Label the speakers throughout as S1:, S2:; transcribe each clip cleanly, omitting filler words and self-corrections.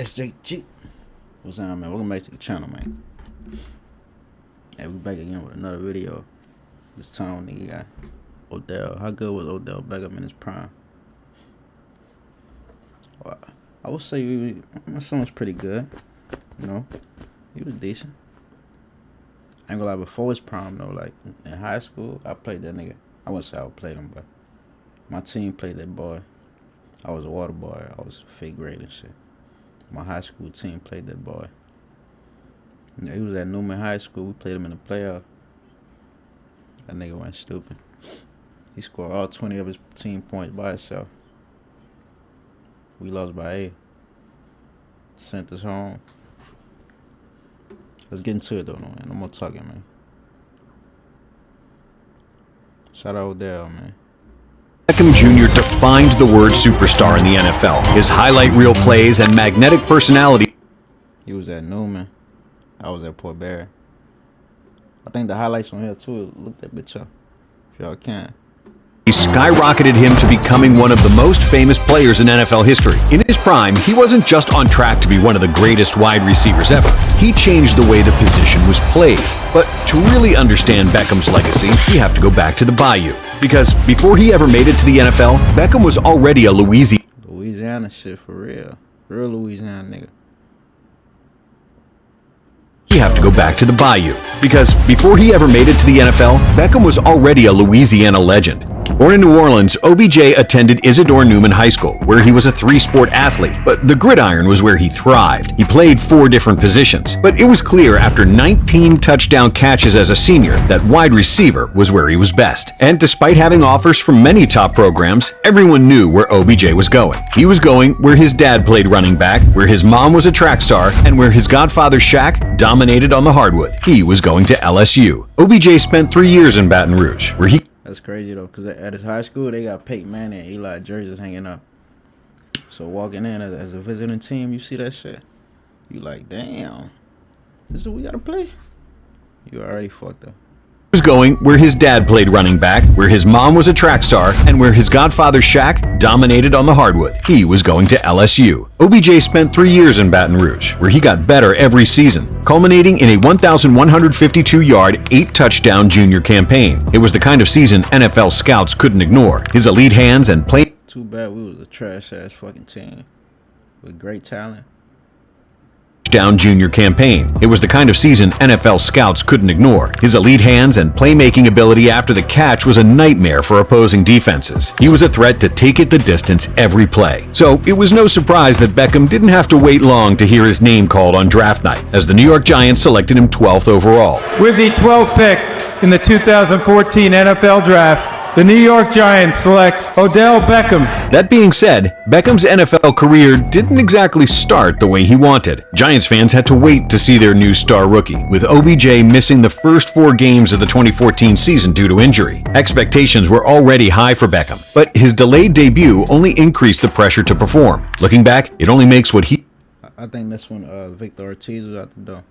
S1: SJG. What's up, man? Welcome back to the channel, man. Hey, we back again with another video. This time, nigga got Odell. How good was Odell Beckham in his prime? Well, I would say my son was pretty good. You know, he was decent. I ain't gonna lie, before his prime though, like in high school, I played that nigga. I wouldn't say I played him, but my team played that boy. I was a water boy. I was fifth grade and shit. My high school team played that boy. You know, he was at Newman High School. We played him in the playoff. That nigga went stupid. He scored all 20 of his team points by himself. We lost by 8. Sent us home. Let's get into it though, man. No more talking, man. Shout out Odell, man.
S2: Beckham Jr. defined the word superstar in the NFL. His highlight reel plays and magnetic personality.
S1: He was at Newman. I was at Port Barry. I think the highlights on here too. Look that bitch up if y'all can.
S2: He skyrocketed him to becoming one of the most famous players in NFL history. In his prime, he wasn't just on track to be one of the greatest wide receivers ever. He changed the way the position was played. But to really understand Beckham's legacy, we have to go back to the Bayou. Because before he ever made it to the NFL, Beckham was already a
S1: Louisiana shit for real. Real Louisiana nigga.
S2: We have to go back to the Bayou. Because before he ever made it to the NFL, Beckham was already a Louisiana legend. Born in New Orleans, OBJ attended Isidore Newman High School, where he was a 3-sport athlete, but the gridiron was where he thrived. He played 4 different positions, but it was clear after 19 touchdown catches as a senior that wide receiver was where he was best. And despite having offers from many top programs, everyone knew where OBJ was going. He was going where his dad played running back, where his mom was a track star, and where his godfather Shaq dominated on the hardwood. He was going to LSU. OBJ spent 3 years in Baton Rouge, where he...
S1: That's crazy though, because at his high school, they got Peyton Manning and Eli jerseys hanging up. So walking in as a visiting team, you see that shit. You like, damn, this is what we gotta play? You already fucked up.
S2: Was going where his dad played running back, where his mom was a track star, and where his godfather Shaq dominated on the hardwood. He was going to LSU. OBJ spent 3 years in Baton Rouge, where he got better every season, culminating in a 1,152-yard, 8-touchdown junior campaign. It was the kind of season NFL scouts couldn't ignore. His elite hands and play...
S1: Too bad we was a trash-ass fucking team with great talent.
S2: Down junior campaign. It was the kind of season NFL scouts couldn't ignore. His elite hands and playmaking ability after the catch was a nightmare for opposing defenses. He was a threat to take it the distance every play. So it was no surprise that Beckham didn't have to wait long to hear his name called on draft night, as the New York Giants selected him 12th overall.
S3: With the 12th pick in the 2014 NFL Draft, the New York Giants select Odell Beckham.
S2: That being said, Beckham's NFL career didn't exactly start the way he wanted. Giants fans had to wait to see their new star rookie, with OBJ missing the first 4 games of the 2014 season due to injury. Expectations were already high for Beckham, but his delayed debut only increased the pressure to perform. Looking back, it only makes what he...
S1: I think that's when Victor Ortiz was out the door.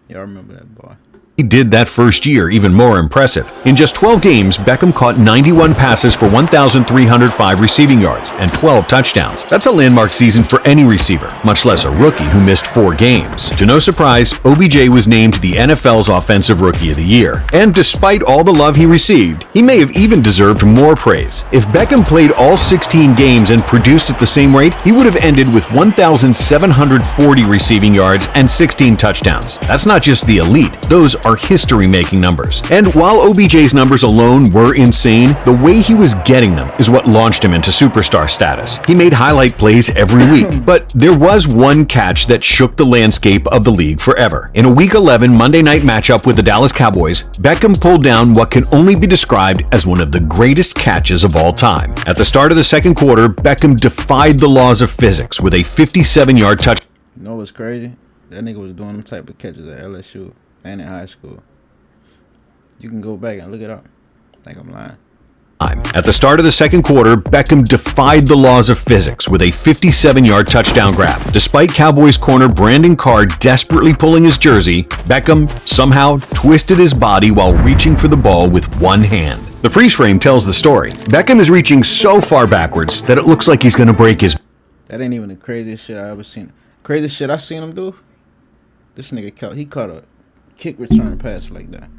S1: Y'all remember that boy.
S2: He did that first year even more impressive. In just 12 games, Beckham caught 91 passes for 1,305 receiving yards and 12 touchdowns. That's a landmark season for any receiver, much less a rookie who missed 4 games. To no surprise, OBJ was named the NFL's Offensive Rookie of the Year. And despite all the love he received, he may have even deserved more praise. If Beckham played all 16 games and produced at the same rate, he would have ended with 1,740 receiving yards and 16 touchdowns. That's not just the elite. Those are history-making numbers. And while OBJ's numbers alone were insane, the way he was getting them is what launched him into superstar status. He made highlight plays every week, but there was one catch that shook the landscape of the league forever. In a Week 11 Monday night matchup with the Dallas Cowboys, Beckham pulled down what can only be described as one of the greatest catches of all time. At the start of the second quarter, Beckham defied the laws of physics with a 57-yard touch.
S1: You know what's crazy? That nigga was doing them type of catches at LSU and in high school. You can go back and look it up. I think I'm lying.
S2: At the start of the second quarter, Beckham defied the laws of physics with a 57-yard touchdown grab. Despite Cowboys corner Brandon Carr desperately pulling his jersey, Beckham somehow twisted his body while reaching for the ball with one hand. The freeze frame tells the story. Beckham is reaching so far backwards that it looks like he's going to break his...
S1: That ain't even the craziest shit I ever seen. Crazy shit I seen him do. This nigga caught a kick return pass like that.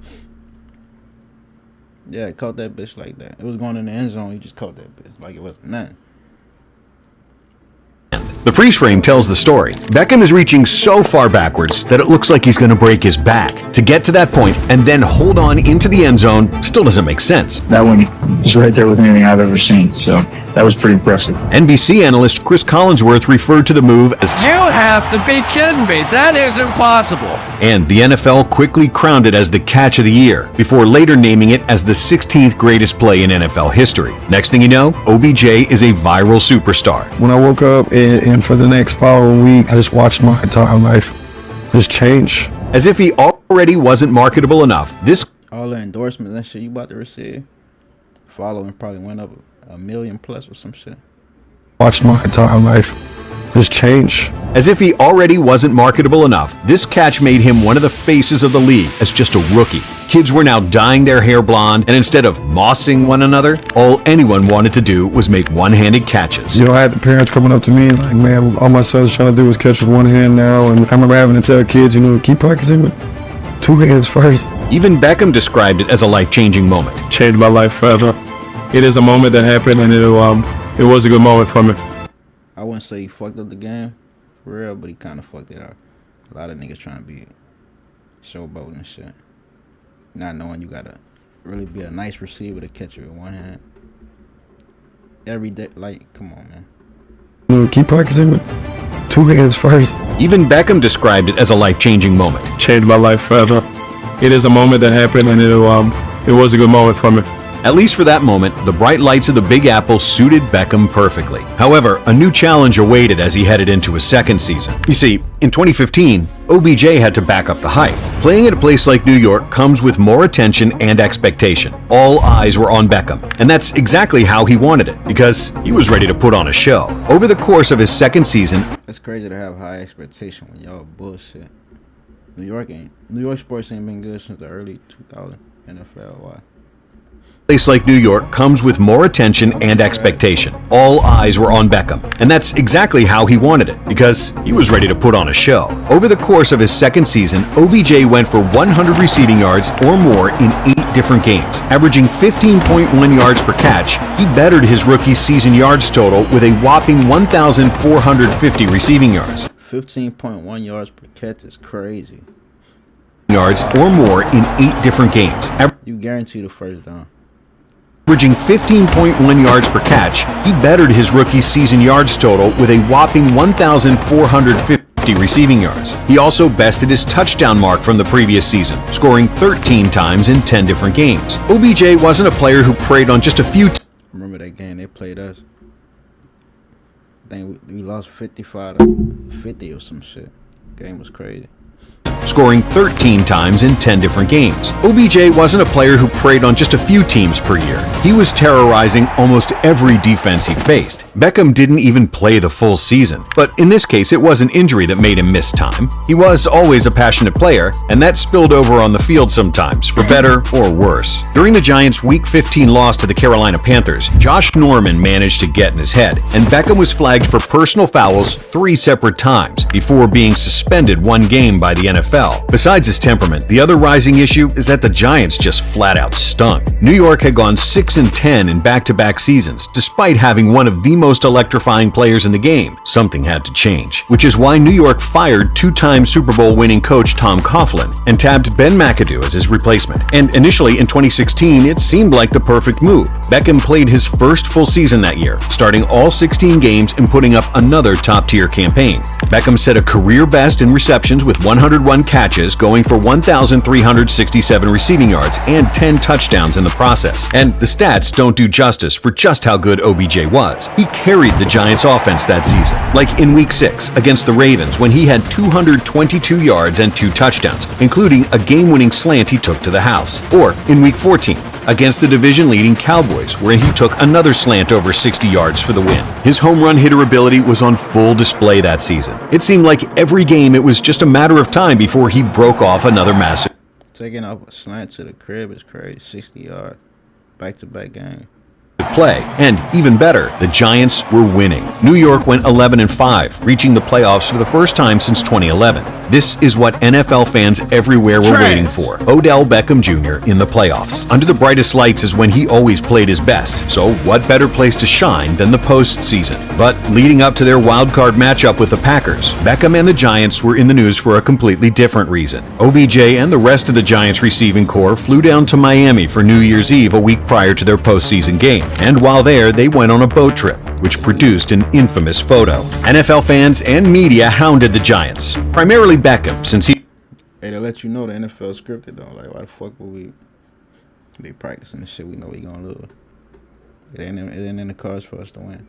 S1: Yeah, caught that bitch like that. It was going in the end zone. He just caught that bitch like it wasn't nothing.
S2: The freeze frame tells the story. Beckham is reaching so far backwards that it looks like he's going to break his back. To get to that point and then hold on into the end zone still doesn't make sense.
S4: That one is right there with anything I've ever seen, so that was pretty impressive.
S2: NBC analyst Chris Collinsworth referred to the move as,
S5: "You have to be kidding me. That is impossible."
S2: and the NFL quickly crowned it as the catch of the year, before later naming it as the 16th greatest play in NFL history. Next thing you know, OBJ is a viral superstar.
S6: When I woke up and for the next following week, I just watched my entire life just change.
S2: As if he already wasn't marketable enough, this
S1: All the endorsements and shit you about to receive. Following probably went up a million plus or some shit.
S6: Watched my entire life just change.
S2: As if he already wasn't marketable enough, this catch made him one of the faces of the league as just a rookie. Kids were now dyeing their hair blonde, and instead of mossing one another, all anyone wanted to do was make one-handed catches.
S6: You know, I had the parents coming up to me like, man, all my son's trying to do is catch with one hand now. And I remember having to tell kids, you know, keep practicing with two hands first.
S2: Even Beckham described it as a life-changing moment.
S7: Changed my life forever. It is a moment that happened, and it was a good moment for me.
S1: I wouldn't say he fucked up the game, for real, but he kind of fucked it up. A lot of niggas trying to be showboating and shit. Not knowing you gotta really be a nice receiver to catch it with one hand. Every day, like, come on, man.
S6: You know, keep practicing with two hands first.
S2: Even Beckham described it as a life-changing moment.
S7: Changed my life forever. It is a moment that happened, and it was a good moment for me.
S2: At least for that moment, the bright lights of the Big Apple suited Beckham perfectly. However, a new challenge awaited as he headed into his second season. You see, in 2015, OBJ had to back up the hype. Playing at a place like New York comes with more attention and expectation. All eyes were on Beckham, and that's exactly how he wanted it, because he was ready to put on a show. Over the course of his second season,
S1: It's crazy to have high expectation when y'all bullshit. New York sports ain't been good since the early 2000 NFL. Why?
S2: a place like New York comes with more attention and expectation. All eyes were on Beckham, and that's exactly how he wanted it, because he was ready to put on a show. Over the course of his second season, OBJ went for 100 receiving yards or more in 8 different games, averaging 15.1 yards per catch. He bettered his rookie season yards total with a whopping 1,450 receiving yards.
S1: 15.1 yards per catch is crazy.
S2: Yards or more in 8 different games,
S1: You guarantee the first down.
S2: averaging 15.1 yards per catch. He bettered his rookie season yards total with a whopping 1,450 receiving yards. He also bested his touchdown mark from the previous season, scoring 13 times in 10 different games. OBJ wasn't a player who preyed on just a few
S1: Remember that game they played us? I think we lost 55 to 50 or some shit. Game was crazy.
S2: scoring 13 times in 10 different games. OBJ wasn't a player who preyed on just a few teams per year. He was terrorizing almost every defense he faced. Beckham didn't even play the full season, but in this case it was an injury that made him miss time. He was always a passionate player, and that spilled over on the field sometimes, for better or worse. During the Giants' Week 15 loss to the Carolina Panthers, Josh Norman managed to get in his head, and Beckham was flagged for personal fouls 3 separate times before being suspended 1 game by the NFL. Besides his temperament, the other rising issue is that the Giants just flat out stunk. New York had gone 6-10 in back-to-back seasons, despite having one of the most electrifying players in the game. Something had to change, which is why New York fired 2-time Super Bowl winning coach Tom Coughlin and tabbed Ben McAdoo as his replacement. And initially in 2016, it seemed like the perfect move. Beckham played his first full season that year, starting all 16 games and putting up another top-tier campaign. Beckham set a career best in receptions with 101 catches, going for 1,367 receiving yards and 10 touchdowns in the process. And the stats don't do justice for just how good OBJ was. He carried the Giants offense that season, like in Week 6 against the Ravens when he had 222 yards and 2 touchdowns, including a game-winning slant he took to the house. Or in Week 14 against the division-leading Cowboys, where he took another slant over 60 yards for the win. His home run hitter ability was on full display that season. It seemed like every game it was just a matter of time before he broke off another massive.
S1: Taking off a slant to the crib is crazy. 60 yards. Back-to-back game.
S2: play. And even better, the Giants were winning. New York went 11-5, reaching the playoffs for the first time since 2011. This is what NFL fans everywhere were waiting for. Odell Beckham Jr. in the playoffs. Under the brightest lights is when he always played his best, so what better place to shine than the postseason? But leading up to their wild-card matchup with the Packers, Beckham and the Giants were in the news for a completely different reason. OBJ and the rest of the Giants receiving corps flew down to Miami for New Year's Eve a week prior to their postseason game. And while there, they went on a boat trip, which produced an infamous photo. NFL fans and media hounded the Giants, primarily Beckham, since he...
S1: Hey, to let you know the NFL scripted though. Like, why the fuck would we be practicing the shit we know we gonna lose? It ain't in the cards for us to win.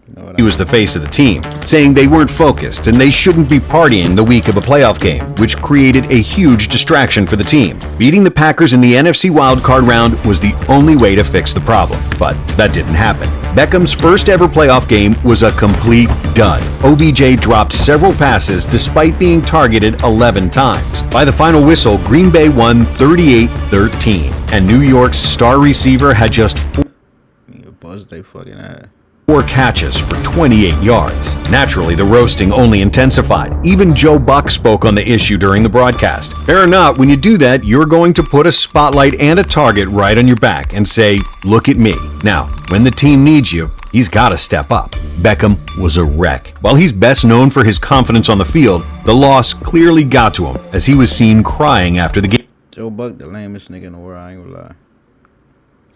S1: You know what
S2: He was the face of the team, saying they weren't focused and they shouldn't be partying the week of a playoff game, which created a huge distraction for the team. Beating the Packers in the NFC wildcard round was the only way to fix the problem, but that didn't happen. Beckham's first ever playoff game was a complete dud. OBJ dropped several passes despite being targeted 11 times. By the final whistle, Green Bay won 38-13, and New York's star receiver had just
S1: buzz they fucking ass.
S2: 4 catches for 28 yards. Naturally, the roasting only intensified. Even Joe Buck spoke on the issue during the broadcast. Fair or not, when you do that, you're going to put a spotlight and a target right on your back and say, look at me. Now, when the team needs you, he's got to step up. Beckham was a wreck. While he's best known for his confidence on the field, the loss clearly got to him as he was seen crying after the game.
S1: Joe Buck, the lamest nigga in the world, I ain't gonna lie.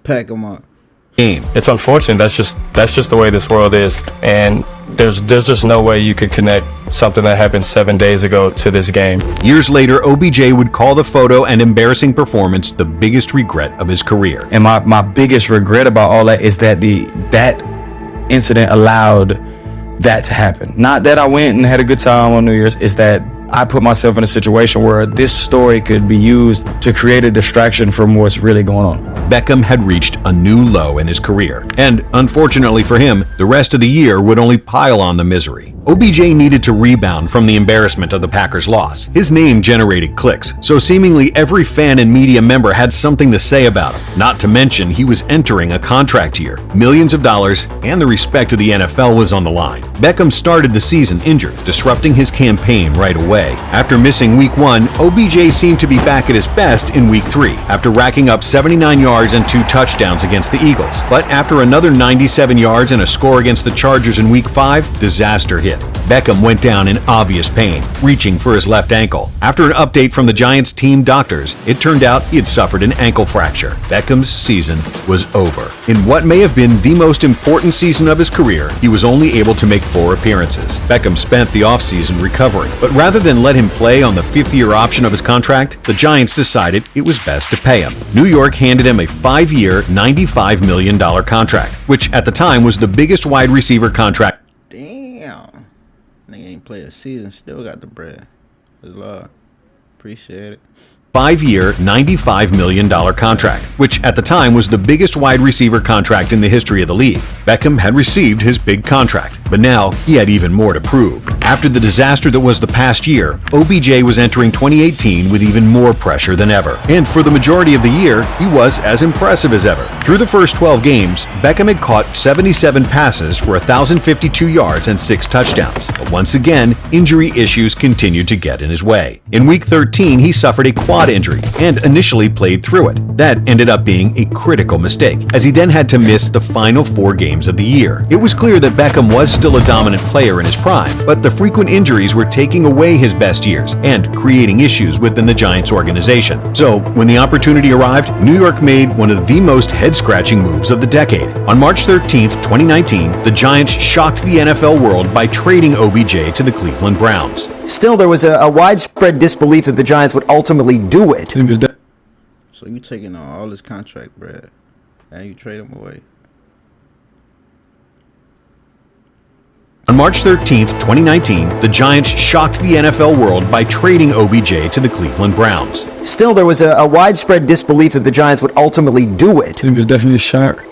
S1: Pack him up.
S8: It's unfortunate. That's just the way this world is, and there's just no way you could connect something that happened 7 days ago to this game.
S2: Years later, OBJ would call the photo and embarrassing performance the biggest regret of his career.
S9: And my biggest regret about all that is that that incident allowed that to happen. Not that I went and had a good time on New Year's, is that I put myself in a situation where this story could be used to create a distraction from what's really going on.
S2: Beckham had reached a new low in his career, and unfortunately for him, the rest of the year would only pile on the misery. OBJ needed to rebound from the embarrassment of the Packers' loss. His name generated clicks, so seemingly every fan and media member had something to say about him. Not to mention, he was entering a contract year. Millions of dollars and the respect of the NFL was on the line. Beckham started the season injured, disrupting his campaign right away. After missing Week 1, OBJ seemed to be back at his best in Week 3, after racking up 79 yards and 2 touchdowns against the Eagles. But after another 97 yards and a score against the Chargers in Week 5, disaster hit. Beckham went down in obvious pain, reaching for his left ankle. After an update from the Giants' team doctors, it turned out he had suffered an ankle fracture. Beckham's season was over. In what may have been the most important season of his career, he was only able to make 4 appearances. Beckham spent the offseason recovering, but rather than let him play on the 5th-year option of his contract, the Giants decided it was best to pay him. New York handed him a 5-year, $95 million contract, which at the time was the biggest wide receiver contract.
S1: Damn. Nigga ain't play a season, still got the bread. Good Lord. Appreciate it.
S2: 5-year, $95 million contract, which at the time was the biggest wide receiver contract in the history of the league. Beckham had received his big contract, but now he had even more to prove. After the disaster that was the past year, OBJ was entering 2018 with even more pressure than ever. And for the majority of the year, he was as impressive as ever. Through the first 12 games, Beckham had caught 77 passes for 1,052 yards and 6 touchdowns. But once again, injury issues continued to get in his way. In Week 13, he suffered a quad injury and initially played through it. That ended up being a critical mistake, as he then had to miss the final 4 games of the year. It was clear that Beckham was still a dominant player in his prime, but the frequent injuries were taking away his best years and creating issues within the Giants organization. So, when the opportunity arrived, New York made one of the most head-scratching moves of the decade. On March 13th, 2019, the Giants shocked the NFL world by trading OBJ to the Cleveland Browns.
S10: Still, there was a widespread disbelief that the Giants would ultimately do it.
S1: So you taking on all his contract bread and you trade him away.
S2: On March 13th, 2019, the Giants shocked the NFL world by trading OBJ to the Cleveland Browns.
S10: Still, there was a widespread disbelief that the Giants would ultimately do it.
S6: It was definitely a shock.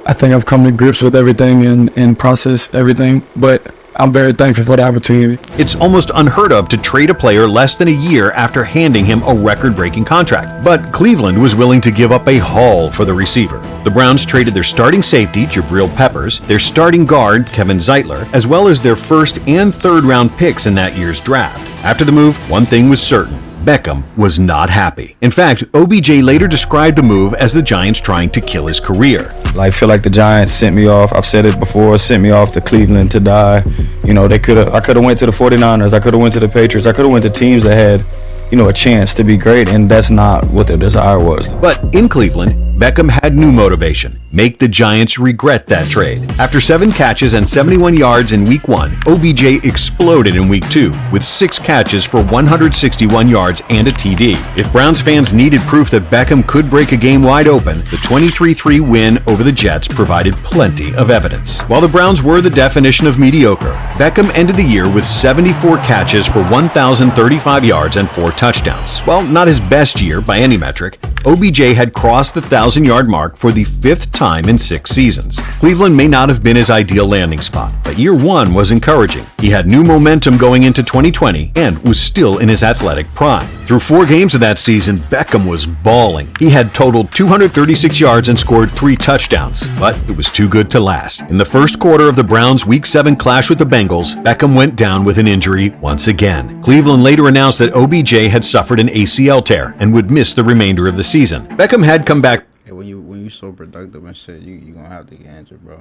S6: I think I've come to grips with everything and processed everything, but I'm very thankful for the opportunity.
S2: It's almost unheard of to trade a player less than a year after handing him a record-breaking contract, but Cleveland was willing to give up a haul for the receiver. The Browns traded their starting safety, Jabril Peppers, their starting guard, Kevin Zeitler, as well as their first and third round picks in that year's draft. After the move, one thing was certain. Beckham was not happy. In fact, OBJ later described the move as the Giants trying to kill his career.
S9: I feel like the Giants sent me off. I've said it before, sent me off to Cleveland to die. You know, I could have went to the 49ers. I could have went to the Patriots. I could have went to teams that had, a chance to be great, and that's not what their desire was.
S2: But in Cleveland, Beckham had new motivation: make the Giants regret that trade. After 7 catches and 71 yards in Week 1, OBJ exploded in Week 2 with 6 catches for 161 yards and a TD. If Browns fans needed proof that Beckham could break a game wide open, the 23-3 win over the Jets provided plenty of evidence. While the Browns were the definition of mediocre, Beckham ended the year with 74 catches for 1,035 yards and 4 touchdowns. While not his best year by any metric, OBJ had crossed the 1,000-yard mark for the 5th time in 6 seasons. Cleveland may not have been his ideal landing spot, but year 1 was encouraging. He had new momentum going into 2020 and was still in his athletic prime. Through 4 games of that season, Beckham was balling. He had totaled 236 yards and scored 3 touchdowns, but it was too good to last. In the first quarter of the Browns' Week 7 clash with the Bengals, Beckham went down with an injury once again. Cleveland later announced that OBJ had suffered an ACL tear and would miss the remainder of the season. Beckham had come back.
S1: Hey, when you so productive and shit, you gonna have to get injured, bro.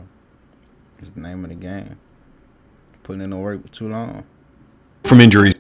S1: It's the name of the game. Putting in the work for too long.
S2: From injuries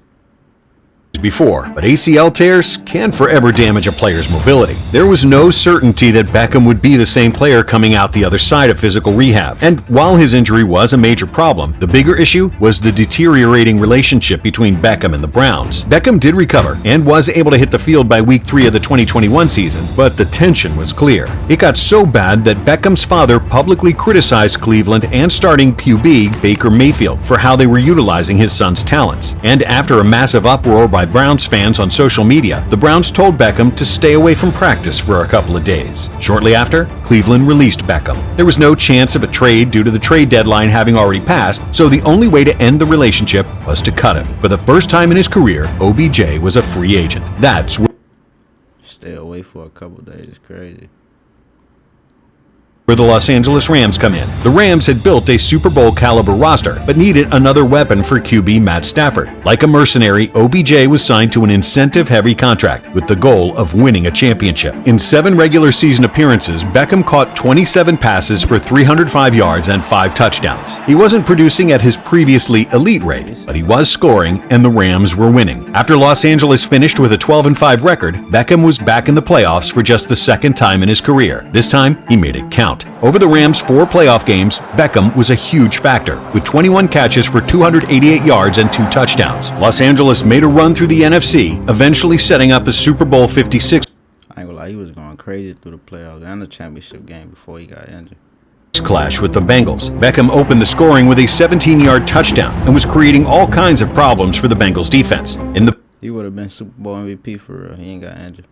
S2: before, but ACL tears can forever damage a player's mobility. There was no certainty that Beckham would be the same player coming out the other side of physical rehab. And while his injury was a major problem, the bigger issue was the deteriorating relationship between Beckham and the Browns. Beckham did recover and was able to hit the field by Week 3 of the 2021 season, but the tension was clear. It got so bad that Beckham's father publicly criticized Cleveland and starting QB Baker Mayfield for how they were utilizing his son's talents. And after a massive uproar by Browns fans on social media, the Browns told Beckham to stay away from practice for a couple of days. Shortly after, Cleveland released Beckham. There was no chance of a trade due to the trade deadline having already passed, so the only way to end the relationship was to cut him. For the first time in his career, OBJ was a free agent. That's
S1: Stay away for a couple of days. It's crazy.
S2: where the Los Angeles Rams come in. The Rams had built a Super Bowl caliber roster, but needed another weapon for QB Matt Stafford. Like a mercenary, OBJ was signed to an incentive-heavy contract with the goal of winning a championship. In 7 regular season appearances, Beckham caught 27 passes for 305 yards and 5 touchdowns. He wasn't producing at his previously elite rate, but he was scoring, and the Rams were winning. After Los Angeles finished with a 12-5 record, Beckham was back in the playoffs for just the 2nd time in his career. This time, he made it count. Over the Rams' 4 playoff games, Beckham was a huge factor, with 21 catches for 288 yards and 2 touchdowns. Los Angeles made a run through the NFC, eventually setting up a Super Bowl 56
S1: I ain't gonna lie, he was going crazy through the playoffs and the championship game before he got injured.
S2: clash with the Bengals. Beckham opened the scoring with a 17-yard touchdown and was creating all kinds of problems for the Bengals defense. In the
S1: He would have been Super Bowl MVP for real. He ain't got injured.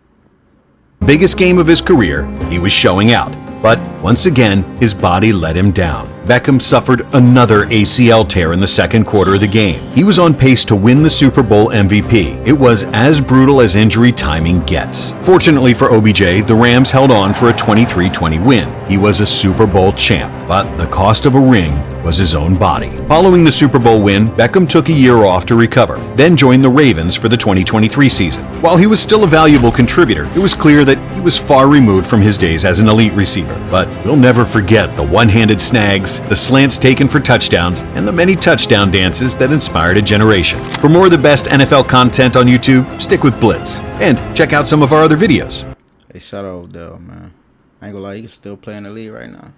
S2: biggest game of his career, he was showing out. But once again, his body let him down. Beckham suffered another ACL tear in the 2nd quarter of the game. He was on pace to win the Super Bowl MVP. It was as brutal as injury timing gets. Fortunately for OBJ, the Rams held on for a 23-20 win. He was a Super Bowl champ, but the cost of a ring was his own body. Following the Super Bowl win, Beckham took a year off to recover, then joined the Ravens for the 2023 season. While he was still a valuable contributor, it was clear that he was far removed from his days as an elite receiver. But we'll never forget the one-handed snags, the slants taken for touchdowns, and the many touchdown dances that inspired a generation. For more of the best NFL content on YouTube, stick with Blitz, and check out some of our other videos.
S1: Hey, shout out ODELL, man. I ain't gonna lie, he can still play in the league right now.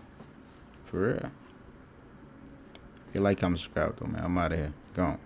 S1: For real. If you like, comment, subscribe, though, man. I'm out of here. Gone.